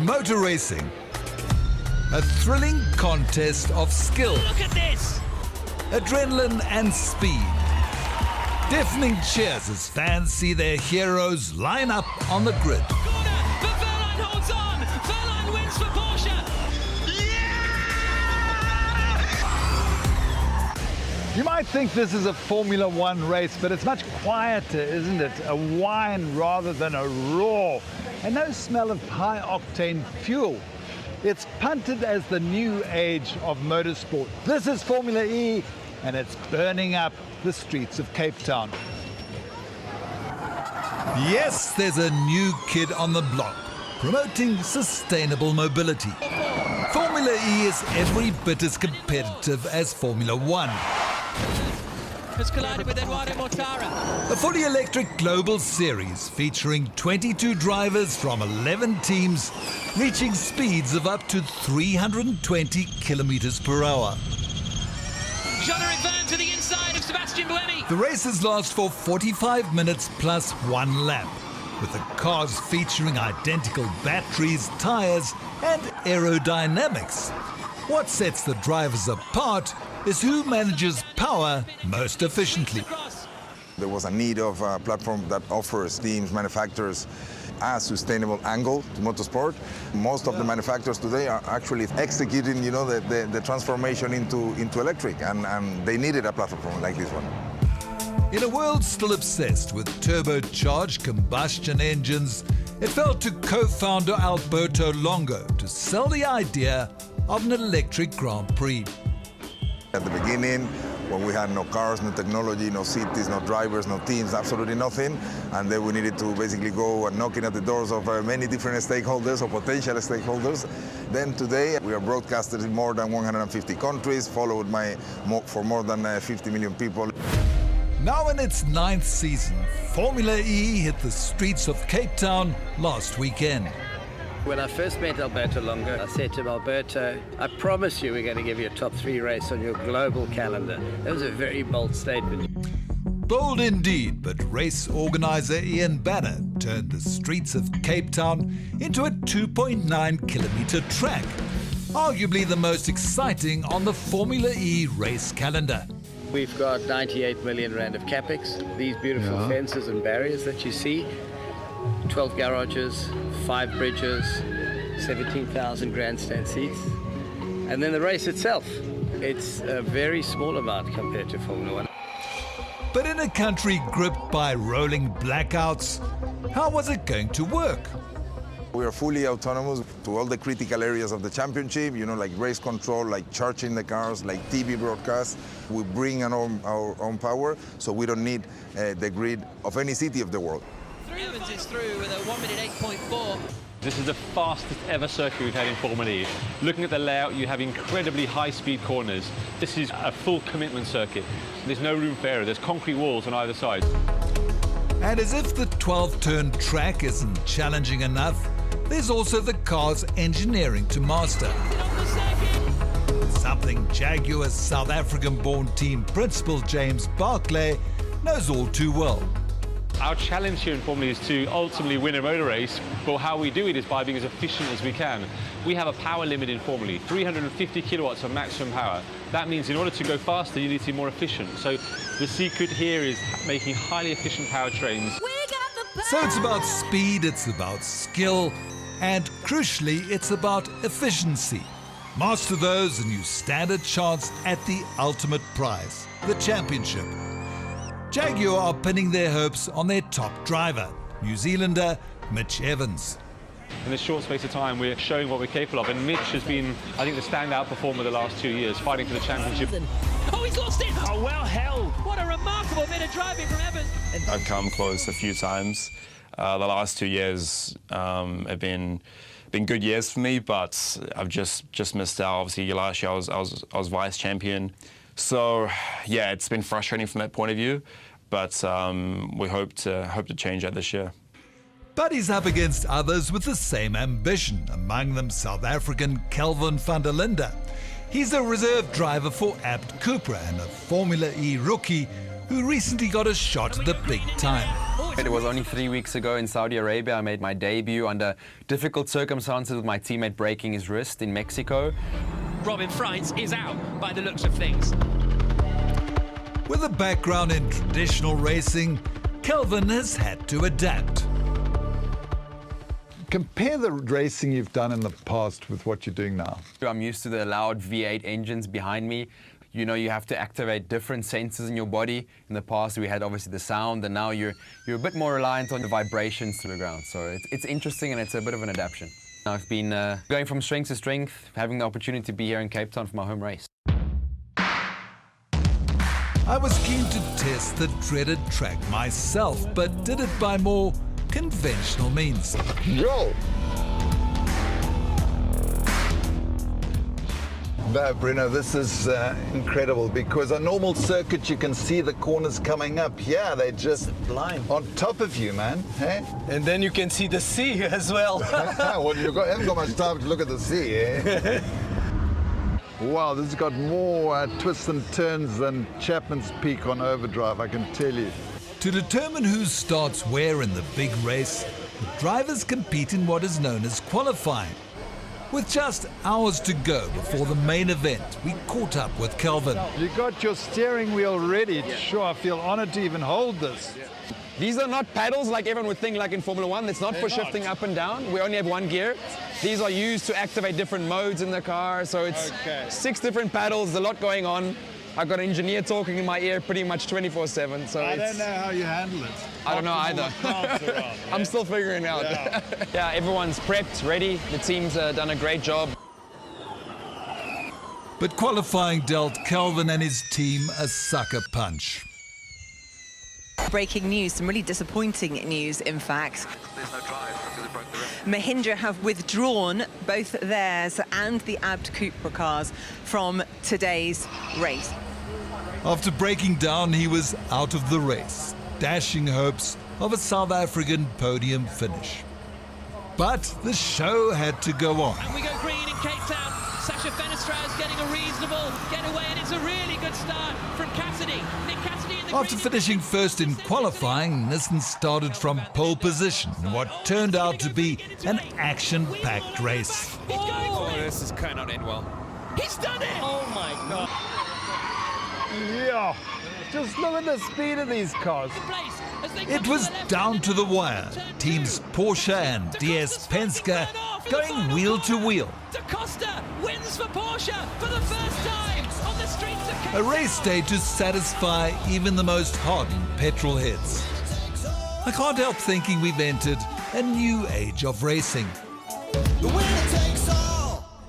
Motor racing. A thrilling contest of skill. Look at this! Adrenaline and speed. Deafening cheers as fans see their heroes line up on the grid. Corner, but Wehrlein holds on! Wehrlein wins for Porsche! You might think this is a Formula One race, but it's much quieter, isn't it? A whine rather than a roar, and no smell of high-octane fuel. It's punted as the new age of motorsport. This is Formula E, and it's burning up the streets of Cape Town. Yes, there's a new kid on the block, promoting sustainable mobility. Formula E is every bit as competitive as Formula One. Has collided with Eduardo Mortara. A fully electric global series featuring 22 drivers from 11 teams, reaching speeds of up to 320 kilometers per hour. Jean-Eric Verne to the inside of 𝗂𝗵𝗶𝘀. The races last for 45 minutes plus 1 lap, with the cars featuring identical batteries, tyres and aerodynamics. What sets the drivers apart is who manages power most efficiently. There was a need of a platform that offers teams, manufacturers, a sustainable angle to motorsport. Most of the manufacturers today are actually executing, the transformation into electric, and they needed a platform like this one. In a world still obsessed with turbocharged combustion engines, it fell to co-founder Alberto Longo to sell the idea of an electric Grand Prix. At the beginning, when we had no cars, no technology, no cities, no drivers, no teams, absolutely nothing, and then we needed to basically go and knocking at the doors of many different stakeholders or potential stakeholders. Then today, we are broadcasted in more than 150 countries, followed for more than 50 million people. Now in its 9th season, Formula E hit the streets of Cape Town last weekend. When I first met Alberto Longo, I said to him, Alberto, I promise you we're going to give you a top 3 race on your global calendar. That was a very bold statement. Bold indeed, but race organizer Ian Banner turned the streets of Cape Town into a 2.9-kilometre track, arguably the most exciting on the Formula E race calendar. We've got 98 million rand of capex, these beautiful fences and barriers that you see, 12 garages, 5 bridges, 17,000 grandstand seats. And then the race itself, it's a very small amount compared to Formula One. But in a country gripped by rolling blackouts, how was it going to work? We are fully autonomous to all the critical areas of the championship, like race control, like charging the cars, like TV broadcast. We bring our own power, so we don't need the grid of any city of the world. Evans is through with a 1 minute 8.4. This is the fastest ever circuit we've had in Formula E. Looking at the layout, you have incredibly high-speed corners. This is a full commitment circuit. There's no room for error. There's concrete walls on either side. And as if the 12-turn track isn't challenging enough, there's also the car's engineering to master. Something Jaguar's South African-born team principal James Barclay knows all too well. Our challenge here in Formula E is to ultimately win a motor race, but how we do it is by being as efficient as we can. We have a power limit in Formula E, 350 kilowatts of maximum power. That means in order to go faster, you need to be more efficient. So the secret here is making highly efficient powertrains. So it's about speed, it's about skill, and crucially, it's about efficiency. Master those and you stand a chance at the ultimate prize, the championship. Jaguar are pinning their hopes on their top driver, New Zealander Mitch Evans. In this short space of time, we're showing what we're capable of, and Mitch has been, I think, the standout performer the last 2 years, fighting for the championship. Oh, he's lost it! Oh, well held! What a remarkable bit of driving from Evans. I've come close a few times. The last 2 years have been good years for me, but I've just missed out. Obviously, last year I was vice champion. So, yeah, it's been frustrating from that point of view, but we hope to change that this year. But he's up against others with the same ambition, among them South African 𝗀𝗵𝗶𝗶𝗴𝗶. He's a reserve driver for 𝗶𝗶𝗀𝗆 and a Formula E rookie who recently got a shot at the big time. It was only 3 weeks ago in Saudi Arabia. I made my debut under difficult circumstances with my teammate breaking his wrist in Mexico. Robin Freitz is out by the looks of things. With a background in traditional racing, 𝗀𝗏 has had to adapt. Compare the racing you've done in the past with what you're doing now. I'm used to the loud V8 engines behind me. You know, you have to activate different senses in your body. In the past, we had obviously the sound, and now you're a bit more reliant on the vibrations through the ground. So it's interesting, and it's a bit of an adaptation. I've been going from strength to strength, having the opportunity to be here in Cape Town for my home race. I was keen to test the dreaded track myself, but did it by more conventional means. Yo! Bruno, this is incredible, because on normal circuit you can see the corners coming up. Here they're just blind on top of you, man. Hey? And then you can see the sea as well. Well, you haven't got much time to look at the sea, eh? Wow, this has got more twists and turns than Chapman's Peak on overdrive, I can tell you. To determine who starts where in the big race, the drivers compete in what is known as qualifying. With just hours to go before the main event, we caught up with 𝗀𝗏. You got your steering wheel ready. Sure, I feel honored to even hold this. These are not paddles like everyone would think like in Formula 1. It's not for shifting up and down. We only have one gear. These are used to activate different modes in the car. So it's 6 different paddles, a lot going on. I've got an engineer talking in my ear pretty much 24/7. So I don't know how you handle it. I don't know either. I'm still figuring it out. Yeah, everyone's prepped, ready. The team's done a great job. But qualifying dealt 𝗀𝗏 and his team a sucker punch. Breaking news, some really disappointing news, in fact. Mahindra have withdrawn both theirs and the 𝗶𝗵𝗶𝗴𝗶 cars from today's race. After breaking down, he was out of the race, dashing hopes of a South African podium finish. But the show had to go on. And we go green in Cape Town. Sasha Fennestra's getting a reasonable getaway, and it's a really good start from Cassidy. Nick Cassidy in the After finishing first in qualifying, Nissan started from pole position in what turned out to be an action-packed race. Oh, this cannot end well. he's done it! Oh my God. Yeah, just look at the speed of these cars. It was down to the wire. Teams Porsche and DS Penske going wheel to wheel. Da Costa wins for Porsche for the first time on the streets of Cape A race day to satisfy even the most hardened petrol heads. I can't help thinking we've entered a new age of racing.